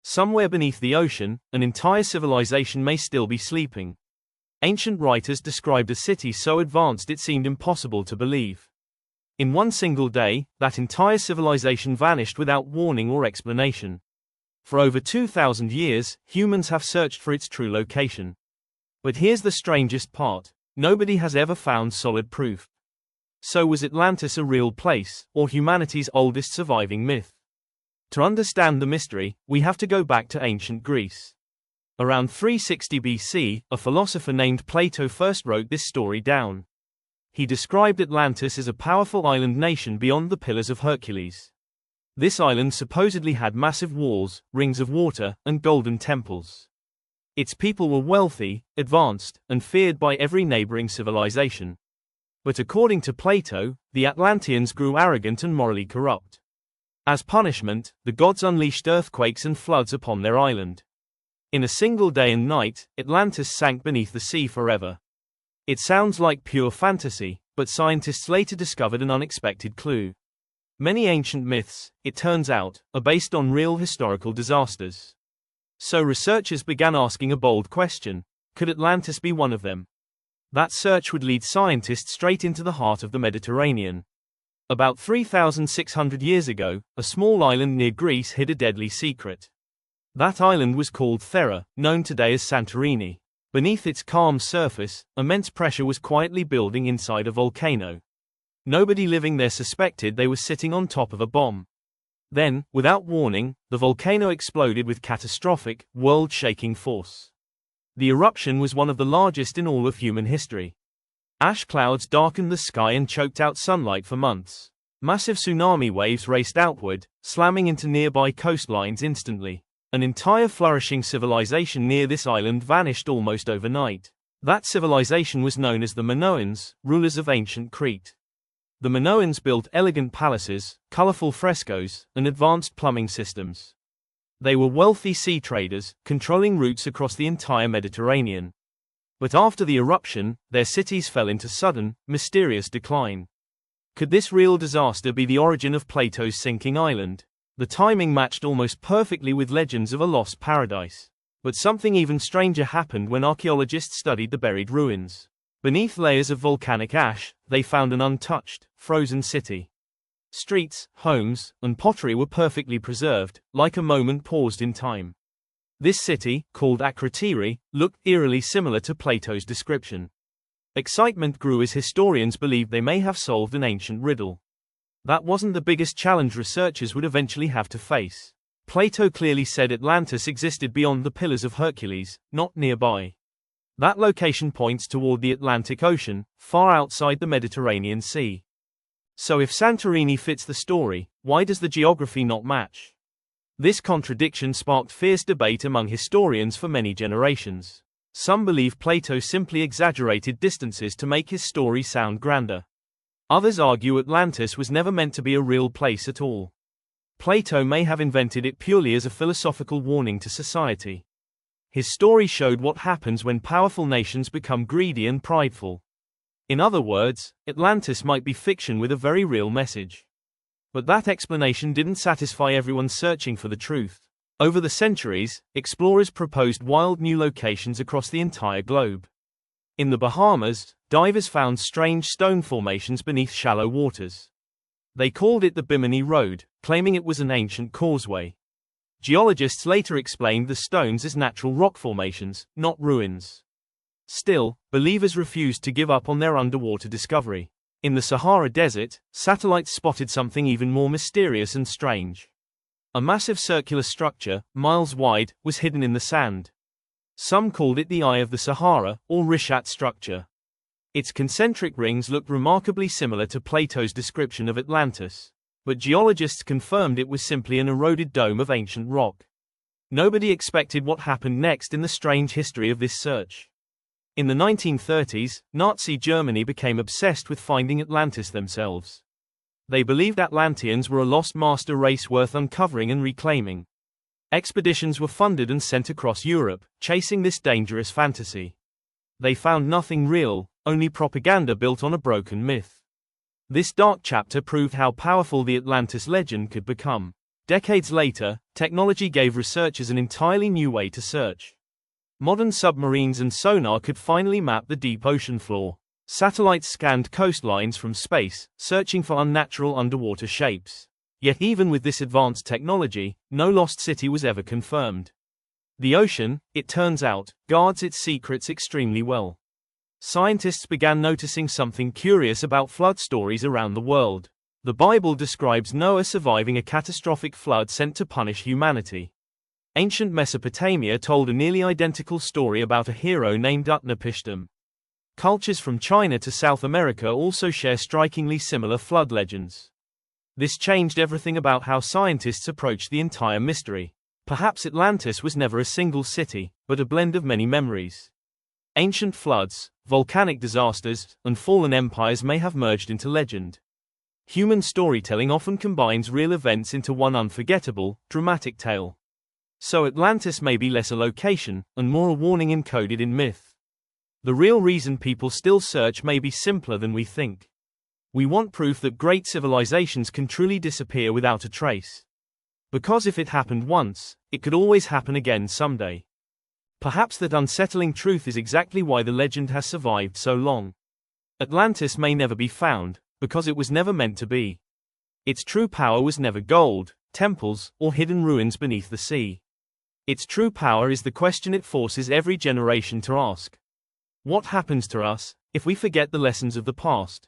Somewhere beneath the ocean, an entire civilization may still be sleeping. Ancient writers described a city so advanced it seemed impossible to believe. In one single day, that entire civilization vanished without warning or explanation. For over 2,000 years, humans have searched for its true location. But here's the strangest part. Nobody has ever found solid proof. So was Atlantis a real place, or humanity's oldest surviving myth? To understand the mystery, we have to go back to ancient Greece. Around 360 BC, a philosopher named Plato first wrote this story down. He described Atlantis as a powerful island nation beyond the Pillars of Hercules. This island supposedly had massive walls, rings of water, and golden temples. Its people were wealthy, advanced, and feared by every neighboring civilization. But according to Plato, the Atlanteans grew arrogant and morally corrupt. As punishment, the gods unleashed earthquakes and floods upon their island. In a single day and night, Atlantis sank beneath the sea forever. It sounds like pure fantasy, but scientists later discovered an unexpected clue. Many ancient myths, it turns out, are based on real historical disasters. So researchers began asking a bold question: could Atlantis be one of them? That search would lead scientists straight into the heart of the Mediterranean. About 3,600 years ago, a small island near Greece hid a deadly secret. That island was called Thera, known today as Santorini. Beneath its calm surface, immense pressure was quietly building inside a volcano. Nobody living there suspected they were sitting on top of a bomb. Then, without warning, the volcano exploded with catastrophic, world-shaking force. The eruption was one of the largest in all of human history. Ash clouds darkened the sky and choked out sunlight for months. Massive tsunami waves raced outward, slamming into nearby coastlines instantly. An entire flourishing civilization near this island vanished almost overnight. That civilization was known as the Minoans, rulers of ancient Crete. The Minoans built elegant palaces, colorful frescoes, and advanced plumbing systems. They were wealthy sea traders, controlling routes across the entire Mediterranean. But after the eruption, their cities fell into sudden, mysterious decline. Could this real disaster be the origin of Plato's sinking island? The timing matched almost perfectly with legends of a lost paradise. But something even stranger happened when archaeologists studied the buried ruins. Beneath layers of volcanic ash, they found an untouched, frozen city. Streets, homes, and pottery were perfectly preserved, like a moment paused in time. This city, called Akrotiri, looked eerily similar to Plato's description. Excitement grew as historians believed they may have solved an ancient riddle. That wasn't the biggest challenge researchers would eventually have to face. Plato clearly said Atlantis existed beyond the Pillars of Hercules, not nearby. That location points toward the Atlantic Ocean, far outside the Mediterranean Sea. So if Santorini fits the story, why does the geography not match? This contradiction sparked fierce debate among historians for many generations. Some believe Plato simply exaggerated distances to make his story sound grander. Others argue Atlantis was never meant to be a real place at all. Plato may have invented it purely as a philosophical warning to society. His story showed what happens when powerful nations become greedy and prideful. In other words, Atlantis might be fiction with a very real message. But that explanation didn't satisfy everyone searching for the truth. Over the centuries, explorers proposed wild new locations across the entire globe. In the Bahamas, divers found strange stone formations beneath shallow waters. They called it the Bimini Road, claiming it was an ancient causeway. Geologists later explained the stones as natural rock formations, not ruins. Still, believers refused to give up on their underwater discovery. In the Sahara Desert, satellites spotted something even more mysterious and strange. A massive circular structure, miles wide, was hidden in the sand. Some called it the Eye of the Sahara, or Richat Structure. Its concentric rings looked remarkably similar to Plato's description of Atlantis. But geologists confirmed it was simply an eroded dome of ancient rock. Nobody expected what happened next in the strange history of this search. In the 1930s, Nazi Germany became obsessed with finding Atlantis themselves. They believed Atlanteans were a lost master race worth uncovering and reclaiming. Expeditions were funded and sent across Europe, chasing this dangerous fantasy. They found nothing real, only propaganda built on a broken myth. This dark chapter proved how powerful the Atlantis legend could become. Decades later, technology gave researchers an entirely new way to search. Modern submarines and sonar could finally map the deep ocean floor. Satellites scanned coastlines from space, searching for unnatural underwater shapes. Yet even with this advanced technology, no lost city was ever confirmed. The ocean, it turns out, guards its secrets extremely well. Scientists began noticing something curious about flood stories around the world. The Bible describes Noah surviving a catastrophic flood sent to punish humanity. Ancient Mesopotamia told a nearly identical story about a hero named Utnapishtim. Cultures from China to South America also share strikingly similar flood legends. This changed everything about how scientists approached the entire mystery. Perhaps Atlantis was never a single city, but a blend of many memories. Ancient floods, volcanic disasters, and fallen empires may have merged into legend. Human storytelling often combines real events into one unforgettable, dramatic tale. So Atlantis may be less a location, and more a warning encoded in myth. The real reason people still search may be simpler than we think. We want proof that great civilizations can truly disappear without a trace. Because if it happened once, it could always happen again someday. Perhaps that unsettling truth is exactly why the legend has survived so long. Atlantis may never be found, because it was never meant to be. Its true power was never gold, temples, or hidden ruins beneath the sea. Its true power is the question it forces every generation to ask. What happens to us if we forget the lessons of the past?